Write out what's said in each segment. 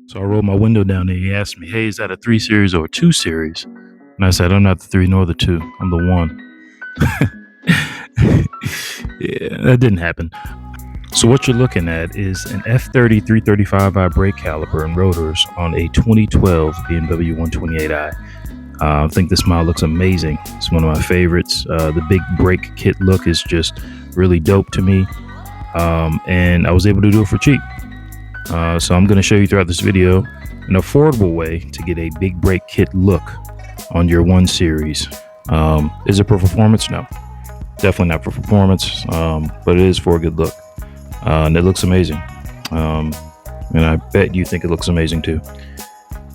So I rolled my window down and he asked me, "Hey, is that a 3 Series or a 2 Series?" And I said, "I'm not the 3 nor the 2. I'm the 1." Yeah, that didn't happen. So what you're looking at is an F30 335i brake caliper and rotors on a 2012 BMW 128i. I think this model looks amazing. It's one of my favorites. The big brake kit look is just really dope to me. And I was able to do it for cheap. So I'm going to show you throughout this video an affordable way to get a big brake kit look on your 1 Series. Is it for performance? No, definitely not for performance, but it is for a good look. And it looks amazing. And I bet you think it looks amazing too.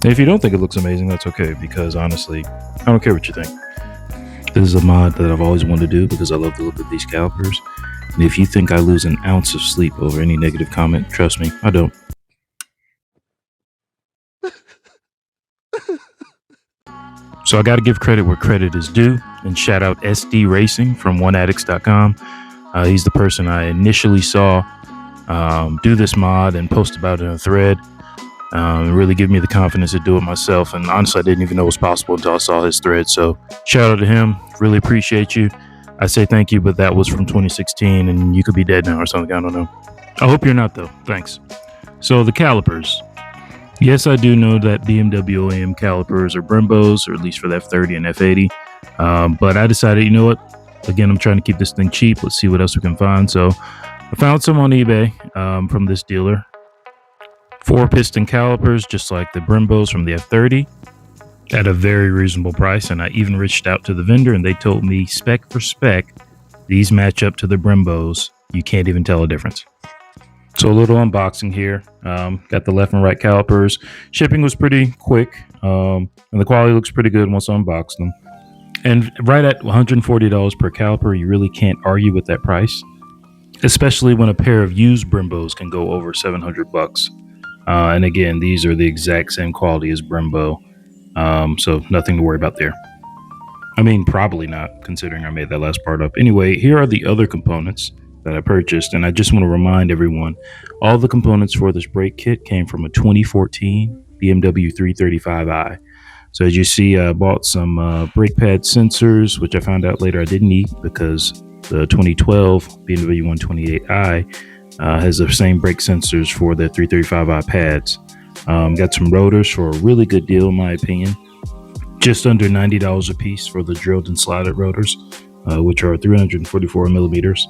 And if you don't think it looks amazing, that's okay, because honestly, I don't care what you think. This is a mod that I've always wanted to do because I love the look of these calipers. And if you think I lose an ounce of sleep over any negative comment, trust me, I don't. So I got to give credit where credit is due, and shout out SD Racing from oneaddicts.com. He's the person I initially saw do this mod and post about it in a thread. Really give me the confidence to do it myself. And honestly, I didn't even know it was possible until I saw his thread. So shout out to him. Really appreciate you. I say thank you, but that was from 2016 and you could be dead now or something. I don't know. I hope you're not, though. Thanks. So the calipers. Yes, I do know that BMW OEM calipers are brembos, or at least for the F30 and F80. But I decided, you know what? Again, I'm trying to keep this thing cheap. Let's see what else we can find. So I found some on eBay from this dealer. 4-piston calipers, just like the brembos from the F30, at a very reasonable price. And I even reached out to the vendor and they told me spec for spec, these match up to the brembos. You can't even tell a difference. So a little unboxing here. Got the left and right calipers. Shipping was pretty quick, and the quality looks pretty good once I unboxed them. And right at $140 per caliper, you really can't argue with that price, especially when a pair of used brembos can go over $700. And again, these are the exact same quality as brembo, so nothing to worry about there. I mean, probably not, considering I made that last part up. Anyway, here are the other components that I purchased, and I just want to remind everyone, all the components for this brake kit came from a 2014 BMW 335i. So as you see, I bought some brake pad sensors, which I found out later I didn't need because the 2012 BMW 128i has the same brake sensors for the 335i pads. Got some rotors for a really good deal, in my opinion. Just under $90 a piece for the drilled and slotted rotors, which are 344 millimeters.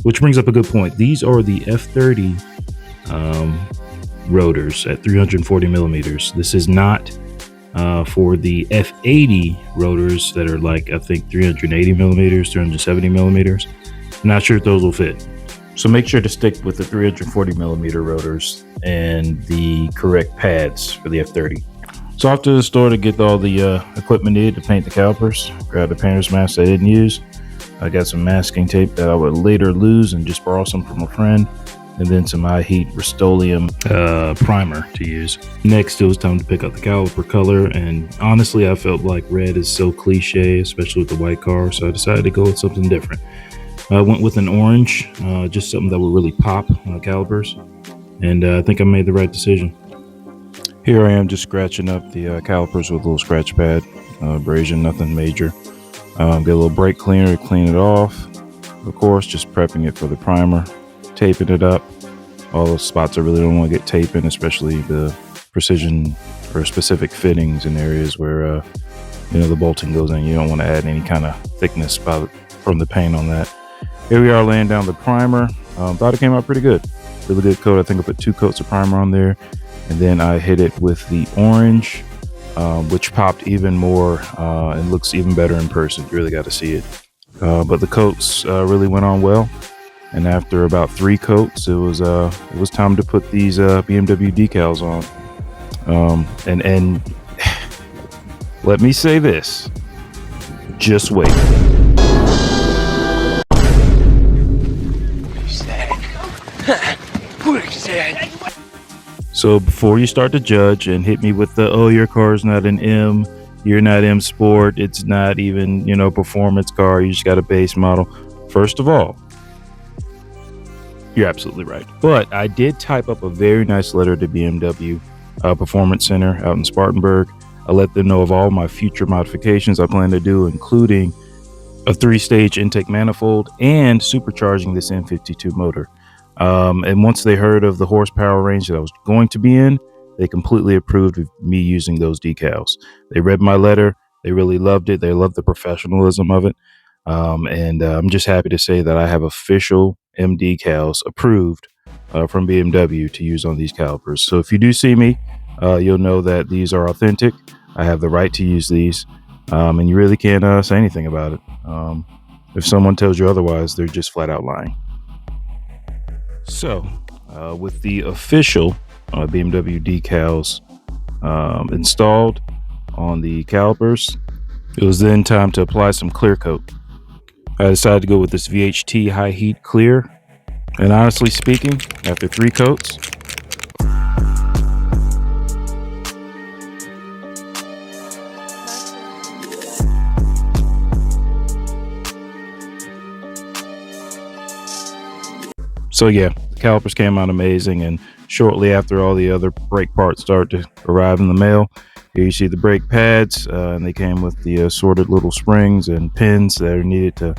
Which brings up a good point. These are the F30 rotors at 340 millimeters. This is not for the F80 rotors that are like, I think, 380 millimeters, 370 millimeters. Not sure if those will fit. So make sure to stick with the 340 millimeter rotors and the correct pads for the F30. So off to the store to get all the equipment needed to paint the calipers. Grabbed a painter's mask I didn't use. I got some masking tape that I would later lose and just borrow some from a friend. And then some high heat Rust-Oleum primer to use. Next, it was time to pick out the caliper color. And honestly, I felt like red is so cliche, especially with the white car. So I decided to go with something different. I went with an orange, just something that would really pop on the calipers. And I think I made the right decision. Here I am just scratching up the calipers with a little scratch pad, abrasion, nothing major. Get a little brake cleaner to clean it off. Of course, just prepping it for the primer, taping it up. All those spots I really don't want to get tape in, especially the precision for specific fittings in areas where the bolting goes in. You don't want to add any kind of thickness from the paint on that. Here we are laying down the primer. Thought it came out pretty good. Really good coat. I think I put 2 coats of primer on there. And then I hit it with the orange, which popped even more and looks even better in person. You really got to see it. But the coats really went on well. And after about 3 coats, it was time to put these BMW decals on. And let me say this. Just wait. So before you start to judge and hit me with the, oh, your car's not an M, you're not M Sport, it's not even, performance car, you just got a base model. First of all, You're absolutely right. But I did type up a very nice letter to BMW Performance Center out in Spartanburg. I let them know of all my future modifications I plan to do, including a 3-stage intake manifold and supercharging this N52 motor. And once they heard of the horsepower range that I was going to be in, they completely approved of me using those decals. They read my letter. They really loved it. They loved the professionalism of it. And I'm just happy to say that I have official M decals approved from BMW to use on these calipers. So if you do see me, you'll know that these are authentic. I have the right to use these, and you really can't say anything about it. If someone tells you otherwise, they're just flat out lying. So, with the official BMW decals installed on the calipers, it was then time to apply some clear coat. I decided to go with this VHT high heat clear, and honestly speaking, after 3 coats, so yeah, the calipers came out amazing, and shortly after all the other brake parts started to arrive in the mail, here you see the brake pads, and they came with the assorted little springs and pins that are needed to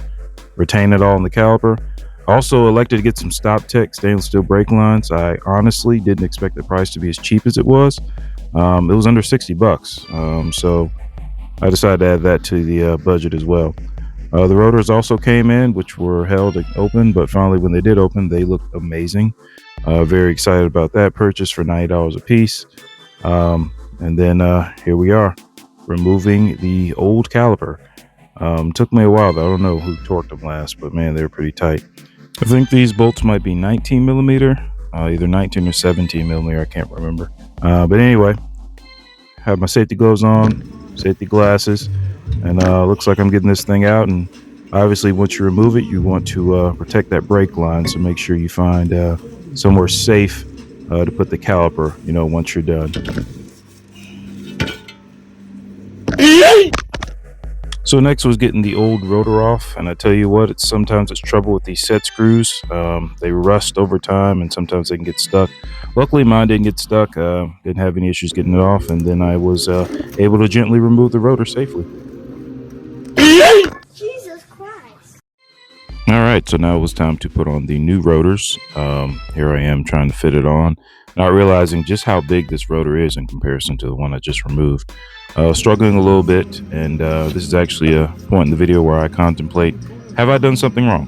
retain it all in the caliper. Also elected to get some StopTech stainless steel brake lines. I honestly didn't expect the price to be as cheap as it was. It was under $60, so I decided to add that to the budget as well. The rotors also came in, which were held open, but finally when they did open, they looked amazing. Very excited about that purchase for $90 a piece. And then here we are, removing the old caliper. Took me a while though. I don't know who torqued them last, but man, they were pretty tight. I think these bolts might be 19 millimeter, either 19 or 17 millimeter. I can't remember. But anyway, have my safety gloves on, safety glasses, and looks like I'm getting this thing out. And obviously once you remove it, you want to protect that brake line. So make sure you find somewhere safe to put the caliper, once you're done. So next was getting the old rotor off, and I tell you what, sometimes it's trouble with these set screws. They rust over time, and sometimes they can get stuck. Luckily, mine didn't get stuck. Didn't have any issues getting it off, and then I was able to gently remove the rotor safely. Jesus Christ! All right, so now it was time to put on the new rotors. Here I am trying to fit it on, not realizing just how big this rotor is in comparison to the one I just removed. Struggling a little bit, and this is actually a point in the video where I contemplate, have I done something wrong?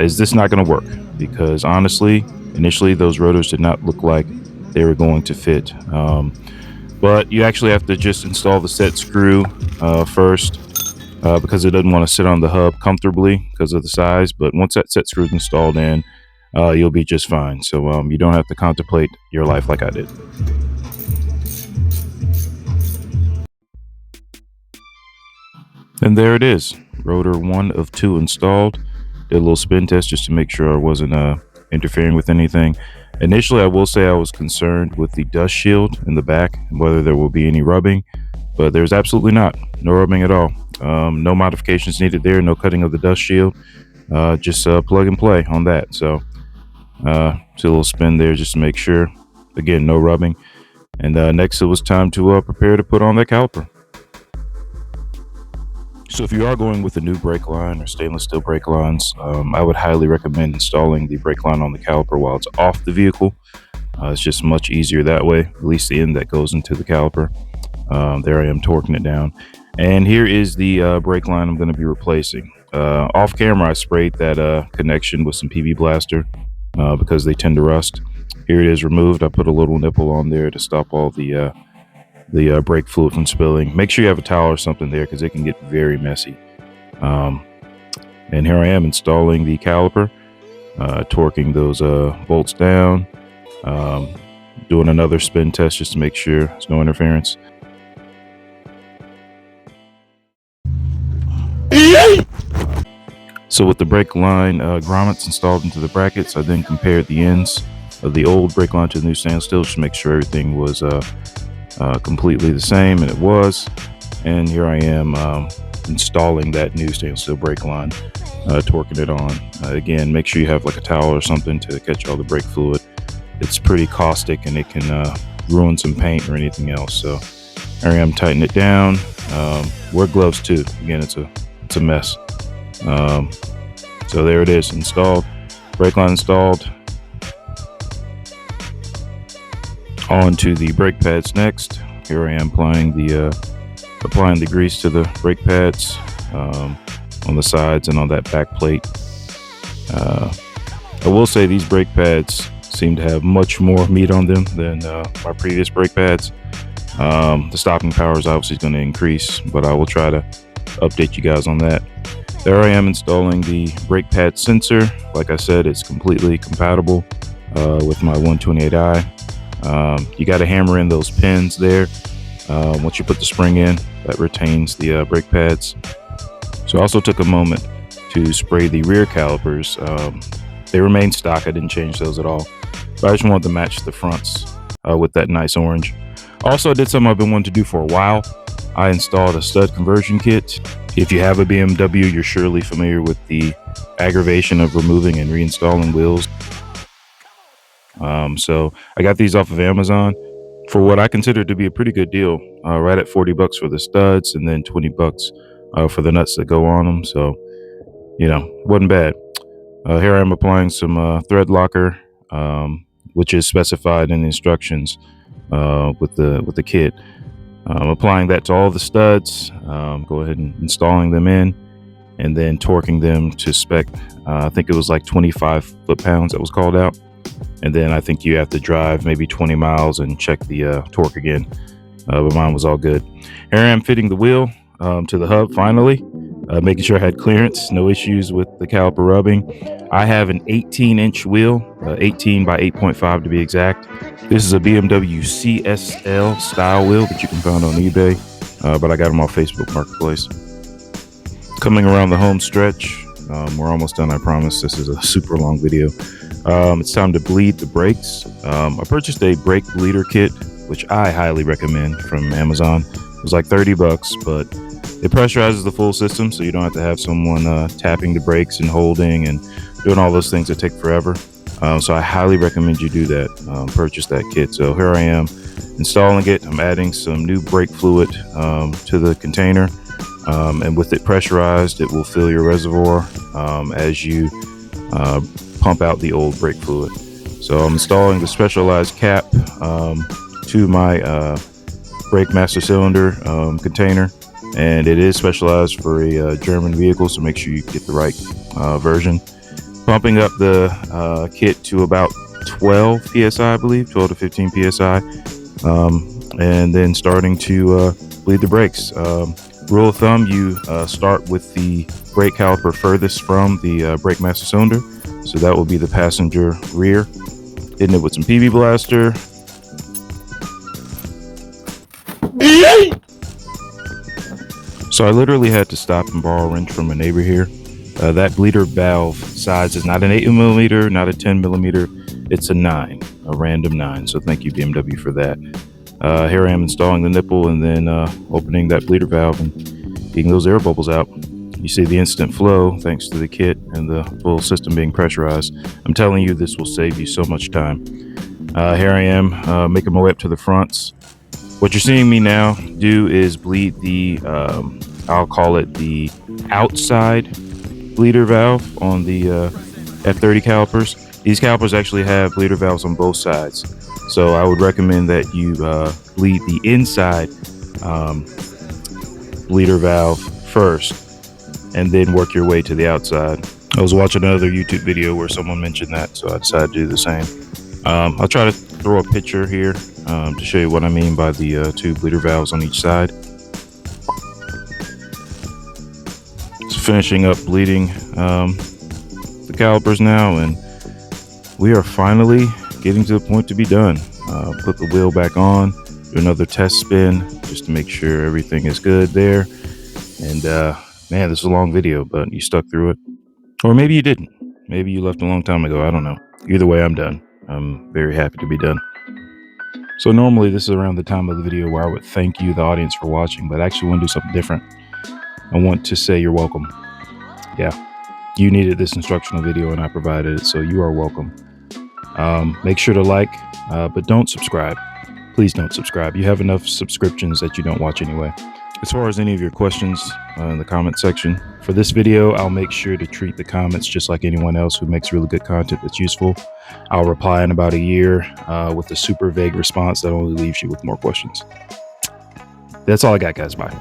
Is this not going to work? Because honestly, initially those rotors did not look like they were going to fit. But you actually have to just install the set screw first, because it doesn't want to sit on the hub comfortably because of the size. But once that set screw is installed in, you'll be just fine. So you don't have to contemplate your life like I did. And there it is, rotor 1 of 2 installed. Did a little spin test just to make sure I wasn't interfering with anything. Initially, I will say I was concerned with the dust shield in the back and whether there will be any rubbing, but there's absolutely not. No rubbing at all. No modifications needed there, no cutting of the dust shield. Just plug and play on that. So see a little spin there just to make sure. Again, no rubbing. And next it was time to prepare to put on that caliper. So if you are going with a new brake line or stainless steel brake lines, I would highly recommend installing the brake line on the caliper while it's off the vehicle. It's just much easier that way, at least the end that goes into the caliper. There I am torquing it down. And here is the brake line I'm going to be replacing. Off camera, I sprayed that connection with some PV Blaster because they tend to rust. Here it is removed. I put a little nipple on there to stop all the brake fluid from spilling. Make sure you have a towel or something there because it can get very messy. And here I am installing the caliper, torquing those bolts down, doing another spin test just to make sure there's no interference. So with the brake line grommets installed into the brackets, I then compared the ends of the old brake line to the new stainless steel just to make sure everything was completely the same, and it was. And here I am installing that new stainless steel brake line. torquing it on. Again, make sure you have like a towel or something to catch all the brake fluid. It's pretty caustic and it can ruin some paint or anything else. So here I am, tighten it down. Wear gloves too. Again, it's a mess. So there it is, installed. Brake line installed. On to the brake pads next. Here I am applying the grease to the brake pads on the sides and on that back plate. I will say these brake pads seem to have much more meat on them than my previous brake pads. The stopping power is obviously going to increase, but I will try to update you guys on that. There I am installing the brake pad sensor. Like I said, it's completely compatible with my 128i. You got to hammer in those pins there. Once you put the spring in, that retains the brake pads. So I also took a moment to spray the rear calipers. They remain stock. I didn't change those at all, but I just wanted to match the fronts with that nice orange. Also, I did something I've been wanting to do for a while. I installed a stud conversion kit. If you have a BMW, you're surely familiar with the aggravation of removing and reinstalling wheels. So I got these off of Amazon for what I consider to be a pretty good deal, right at $40 for the studs and then $20 for the nuts that go on them. So, wasn't bad. Here I am applying some thread locker, which is specified in the instructions with the kit. Applying that to all the studs. Go ahead and installing them in, and then torquing them to spec. I think it was like 25 foot-pounds that was called out. And then I think you have to drive maybe 20 miles and check the torque again. But mine was all good. Here I am fitting the wheel to the hub finally, making sure I had clearance, no issues with the caliper rubbing. I have an 18-inch wheel, 18 by 8.5 to be exact. This is a BMW CSL style wheel that you can find on eBay, but I got them off Facebook Marketplace. Coming around the home stretch, we're almost done, I promise. This is a super long video. It's time to bleed the brakes. I purchased a brake bleeder kit, which I highly recommend, from Amazon. It was like $30, but it pressurizes the full system, so you don't have to have someone tapping the brakes and holding and doing all those things that take forever. So I highly recommend you do that. Purchase that kit. So here I am installing it. I'm adding some new brake fluid to the container, and with it pressurized, it will fill your reservoir as you pump out the old brake fluid. So I'm installing the specialized cap to my brake master cylinder container, and it is specialized for a German vehicle, so make sure you get the right version. Pumping up the kit to about 12 psi, I believe, 12 to 15 psi, and then starting to bleed the brakes. Rule of thumb, you start with the brake caliper furthest from the brake master cylinder, so that will be the passenger rear. Hitting it with some PB Blaster. So I literally had to stop and borrow a wrench from a neighbor here. That bleeder valve size is not an 8mm, not a 10mm. It's a 9, a random 9. So thank you, BMW, for that. Here I am installing the nipple and then opening that bleeder valve and getting those air bubbles out. You see the instant flow thanks to the kit and the full system being pressurized. I'm telling you, this will save you so much time. Here I am making my way up to the fronts. What you're seeing me now do is bleed the, I'll call it the outside bleeder valve on the F30 calipers. These calipers actually have bleeder valves on both sides. So I would recommend that you bleed the inside bleeder valve first and then work your way to the outside. I was watching another YouTube video where someone mentioned that, so I decided to do the same. I'll try to throw a picture here to show you what I mean by the two bleeder valves on each side. So finishing up bleeding the calipers now, and we are finally getting to the point to be done. Put the wheel back on, do another test spin just to make sure everything is good there. And man, this is a long video, but you stuck through it. Or maybe you didn't. Maybe you left a long time ago. I don't know. Either way, I'm done. I'm very happy to be done. So normally this is around the time of the video where I would thank you, the audience, for watching, but I actually want to do something different. I want to say you're welcome. Yeah. You needed this instructional video and I provided it, so you are welcome. Make sure to like, but don't subscribe. Please don't subscribe. You have enough subscriptions that you don't watch anyway. As far as any of your questions in the comment section, for this video, I'll make sure to treat the comments just like anyone else who makes really good content that's useful. I'll reply in about a year with a super vague response that only leaves you with more questions. That's all I got, guys. Bye.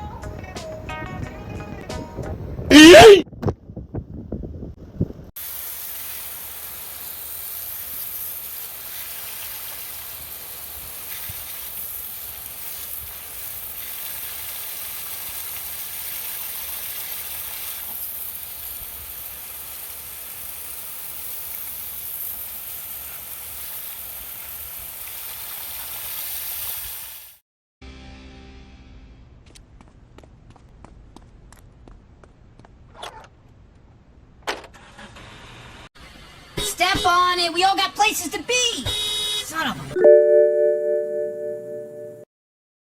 Step on it. We all got places to be.